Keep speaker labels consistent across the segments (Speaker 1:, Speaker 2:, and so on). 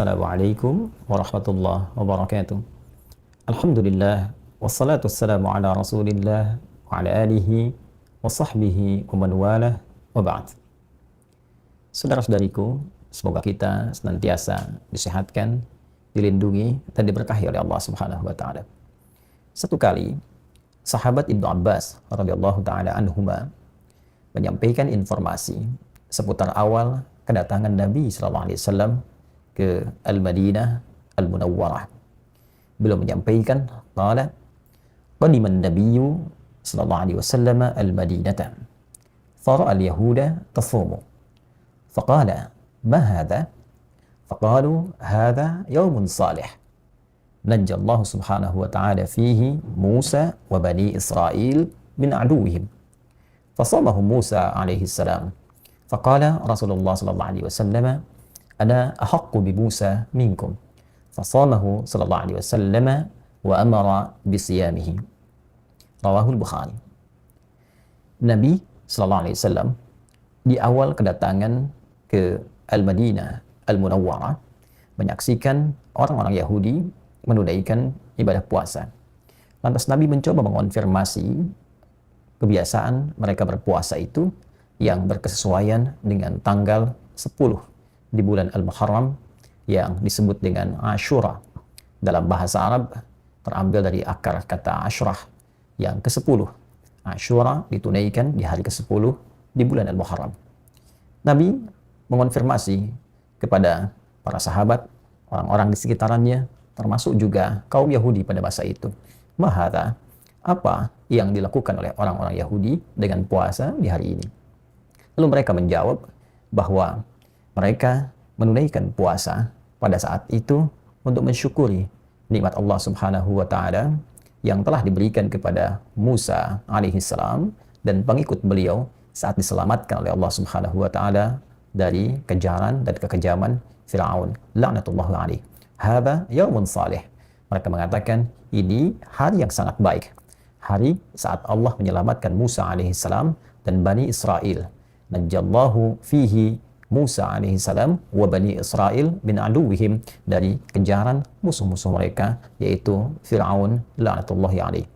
Speaker 1: Assalamualaikum warahmatullahi wabarakatuh. Alhamdulillah, wassalatu wassalamu ala rasulillah wa ala alihi wa sahbihi wa man walah wa ba'd. Saudara-saudariku, semoga kita senantiasa disehatkan, dilindungi, dan diberkahi oleh Allah Subhanahu wa Ta'ala. Satu kali, sahabat Ibnu Abbas radhiyallahu ta'ala anhuma menyampaikan informasi seputar awal kedatangan Nabi SAW ke Al-Madinah Al-Munawwarah. Beliau menyampaikan, qala qadiman nabiyyu sallallahu alaihi wasallam al-Madinata fara'a al-yahuda tasumu faqala ma hadha faqalu hadha yawmun salih najja Allah subhanahu wa ta'ala fihi Musa wa bani Israil min aduwwihim fasamahu Musa alaihi salam faqala Rasulullah sallallahu alaihi wasallam ana ahaqqu bi Musa minkum fasamahu sallallahu alaihi wasallam wa amara bisiyamihi. Rawahul Bukhari. Nabi sallallahu alaihi wasallam di awal kedatangan ke Al-Madinah Al-Munawwarah menyaksikan orang-orang Yahudi menunaikan ibadah puasa. Lantas Nabi mencoba mengonfirmasi kebiasaan mereka berpuasa itu yang berkesesuaian dengan tanggal 10 di bulan Al-Muharram yang disebut dengan Ashura. Dalam bahasa Arab terambil dari akar kata Ashrah yang ke-10. Ashura ditunaikan di hari ke-10 di bulan Al-Muharram. Nabi mengonfirmasi kepada para sahabat, orang-orang di sekitarannya, termasuk juga kaum Yahudi pada masa itu. Mahata, apa yang dilakukan oleh orang-orang Yahudi dengan puasa di hari ini? Lalu mereka menjawab bahwa mereka menunaikan puasa pada saat itu untuk mensyukuri nikmat Allah Subhanahu wa Ta'ala yang telah diberikan kepada Musa alaihi salam dan pengikut beliau saat diselamatkan oleh Allah Subhanahu wa Ta'ala dari kejaran dan kekejaman Fir'aun laknatullahi alaih. Hadza yaumun salih. Mereka mengatakan ini hari yang sangat baik. Hari saat Allah menyelamatkan Musa alaihi salam dan Bani Israel. Najjallahu fihi Musa alaihi salam wa Bani Israil min aduwwihim, dari kejaran musuh-musuh mereka yaitu Fir'aun laknatullahi alaih.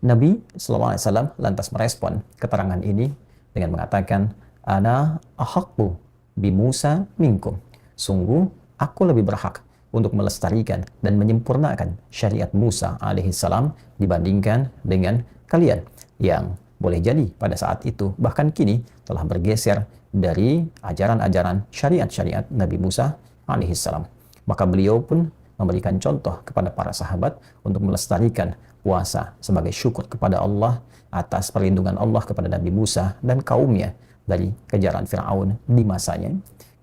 Speaker 1: Nabi sallallahu alaihi wasallam lantas merespon keterangan ini dengan mengatakan, ana ahaqqu bi Musa minkum. Sungguh aku lebih berhak untuk melestarikan dan menyempurnakan syariat Musa alaihi salam dibandingkan dengan kalian yang boleh jadi pada saat itu bahkan kini telah bergeser dari ajaran-ajaran syariat-syariat Nabi Musa alaihissalam. Maka beliau pun memberikan contoh kepada para sahabat untuk melestarikan puasa sebagai syukur kepada Allah atas perlindungan Allah kepada Nabi Musa dan kaumnya dari kejaran Fir'aun di masanya.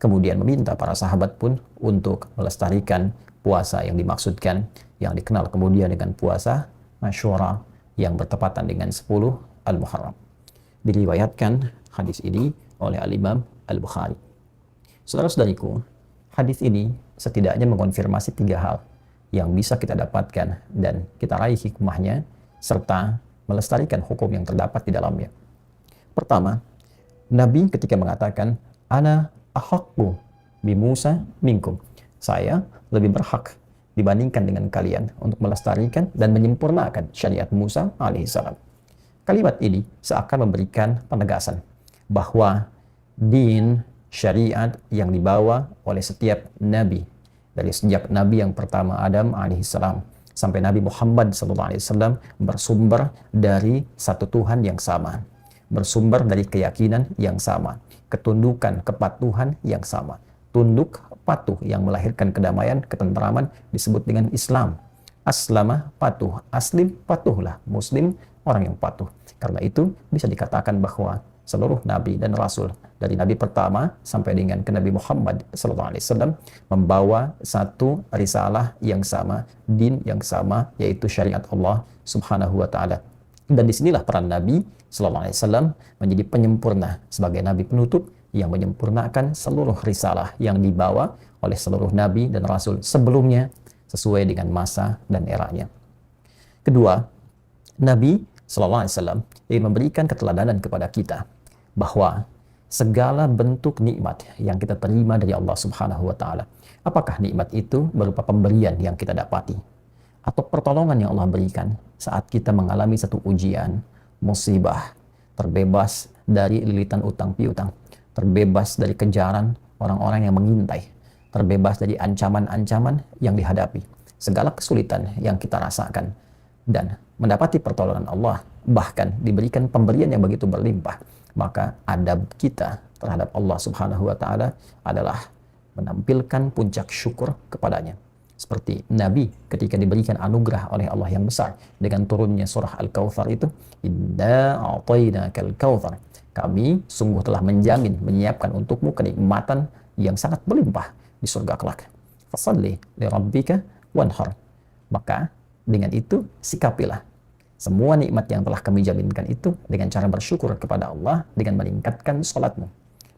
Speaker 1: Kemudian meminta para sahabat pun untuk melestarikan puasa yang dimaksudkan, yang dikenal kemudian dengan puasa Ashura yang bertepatan dengan 10 Al-Muharram. Diriwayatkan hadis ini oleh Al-Imam Al-Bukhari. Saudara-saudariku, hadis ini setidaknya mengonfirmasi 3 hal yang bisa kita dapatkan dan kita raih hikmahnya serta melestarikan hukum yang terdapat di dalamnya. Pertama, Nabi ketika mengatakan ana ahaqqu bi Musa minkum, saya lebih berhak dibandingkan dengan kalian untuk melestarikan dan menyempurnakan syariat Musa alaihissalam. Kalimat ini seakan memberikan penegasan bahwa din syariat yang dibawa oleh setiap nabi dari sejak nabi yang pertama Adam alaihissalam sampai Nabi Muhammad SAW bersumber dari satu Tuhan yang sama, bersumber dari keyakinan yang sama, ketundukan kepatuhan yang sama. Tunduk patuh yang melahirkan kedamaian, ketentraman disebut dengan Islam. Aslama patuh, aslim patuhlah, muslim orang yang patuh. Karena itu bisa dikatakan bahwa seluruh nabi dan rasul dari nabi pertama sampai dengan ke Nabi Muhammad SAW membawa satu risalah yang sama, din yang sama, yaitu syariat Allah Subhanahu wa Ta'ala. Dan disinilah peran Nabi SAW menjadi penyempurna sebagai nabi penutup yang menyempurnakan seluruh risalah yang dibawa oleh seluruh nabi dan rasul sebelumnya sesuai dengan masa dan eranya. Kedua, Nabi SAW ingin memberikan keteladanan kepada kita bahwa segala bentuk nikmat yang kita terima dari Allah Subhanahu wa taala. Apakah nikmat itu berupa pemberian yang kita dapati atau pertolongan yang Allah berikan saat kita mengalami satu ujian, musibah, terbebas dari lilitan utang piutang, terbebas dari kejaran orang-orang yang mengintai, terbebas dari ancaman-ancaman yang dihadapi, segala kesulitan yang kita rasakan, dan mendapati pertolongan Allah, bahkan diberikan pemberian yang begitu berlimpah, maka adab kita terhadap Allah Subhanahu wa taala adalah menampilkan puncak syukur kepadanya. Seperti Nabi ketika diberikan anugerah oleh Allah yang besar dengan turunnya surah Al-Kautsar itu, "Inna a'tainakal kautsar." Kami sungguh telah menjamin, menyiapkan untukmu kenikmatan yang sangat berlimpah di surga kelak. Fasalli li rabbika wanhar. Maka dengan itu sikapilah semua nikmat yang telah kami jaminkan itu dengan cara bersyukur kepada Allah dengan meningkatkan salatmu,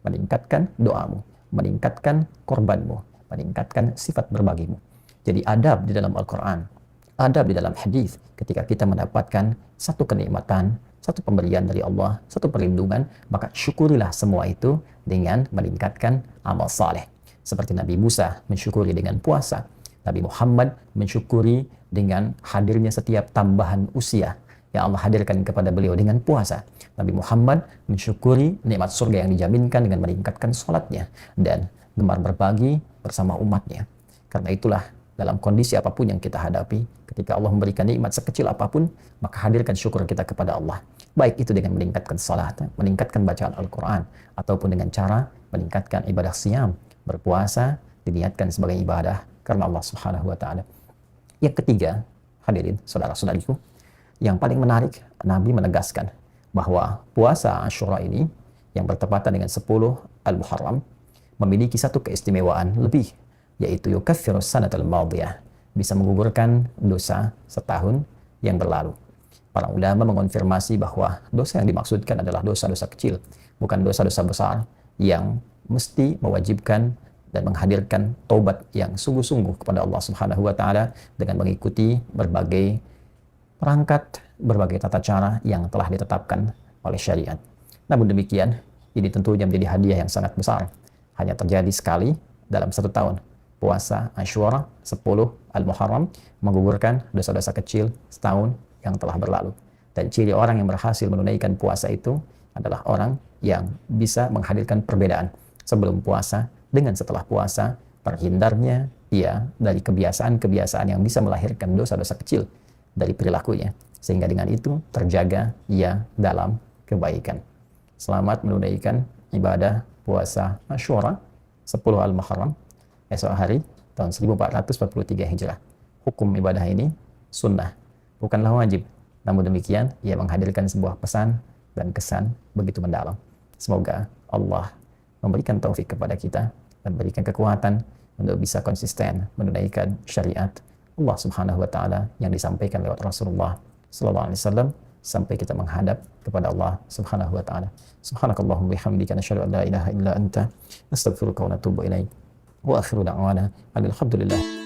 Speaker 1: meningkatkan doamu, meningkatkan korbanmu, meningkatkan sifat berbagimu. Jadi adab di dalam Al-Quran, adab di dalam hadis, ketika kita mendapatkan satu kenikmatan, satu pemberian dari Allah, satu perlindungan, maka syukurilah semua itu dengan meningkatkan amal saleh. Seperti Nabi Musa mensyukuri dengan puasa, Nabi Muhammad mensyukuri dengan hadirnya setiap tambahan usia yang Allah hadirkan kepada beliau dengan puasa. Nabi Muhammad mensyukuri nikmat surga yang dijaminkan dengan meningkatkan sholatnya dan gemar berbagi bersama umatnya. Karena itulah dalam kondisi apapun yang kita hadapi, ketika Allah memberikan nikmat sekecil apapun, maka hadirkan syukur kita kepada Allah. Baik itu dengan meningkatkan salat, meningkatkan bacaan Al-Quran, ataupun dengan cara meningkatkan ibadah siyam, berpuasa, diniatkan sebagai ibadah karena Allah Subhanahu wa taala. Yang ketiga, hadirin saudara-saudariku, yang paling menarik, Nabi menegaskan bahwa puasa Asyura ini yang bertepatan dengan 10 Al-Muharram memiliki satu keistimewaan lebih, yaitu yukaffiru sanatal madiyah, bisa menggugurkan dosa setahun yang berlalu. Para ulama mengonfirmasi bahwa dosa yang dimaksudkan adalah dosa-dosa kecil, bukan dosa-dosa besar yang mesti mewajibkan dan menghadirkan taubat yang sungguh-sungguh kepada Allah Subhanahu wa taala dengan mengikuti berbagai perangkat, berbagai tata cara yang telah ditetapkan oleh syariat. Namun demikian, ini tentunya menjadi hadiah yang sangat besar. Hanya terjadi sekali dalam satu tahun. Puasa Asyura 10 Al-Muharram menggugurkan dosa-dosa kecil setahun yang telah berlalu. Dan ciri orang yang berhasil menunaikan puasa itu adalah orang yang bisa menghadirkan perbedaan sebelum puasa dengan setelah puasa, terhindarnya ia dari kebiasaan-kebiasaan yang bisa melahirkan dosa-dosa kecil dari perilakunya, sehingga dengan itu terjaga ia dalam kebaikan. Selamat menunaikan ibadah puasa Asyura 10 Al-Muharram esok hari tahun 1443 Hijrah. Hukum ibadah ini sunnah, bukanlah wajib. Namun demikian, ia menghadirkan sebuah pesan dan kesan begitu mendalam. Semoga Allah memberikan taufik kepada kita dan berikan kekuatan untuk bisa konsisten menunaikan syariat Allah Subhanahu wa taala yang disampaikan lewat Rasulullah sallallahu alaihi wasallam sampai kita menghadap kepada Allah Subhanahu wa taala. Subhanakallahumma bihamdika nasyhadu an la ilaha illa anta nastaghfiruka wa natubu ilaik. Wa akhiru da'wana alhamdulillah.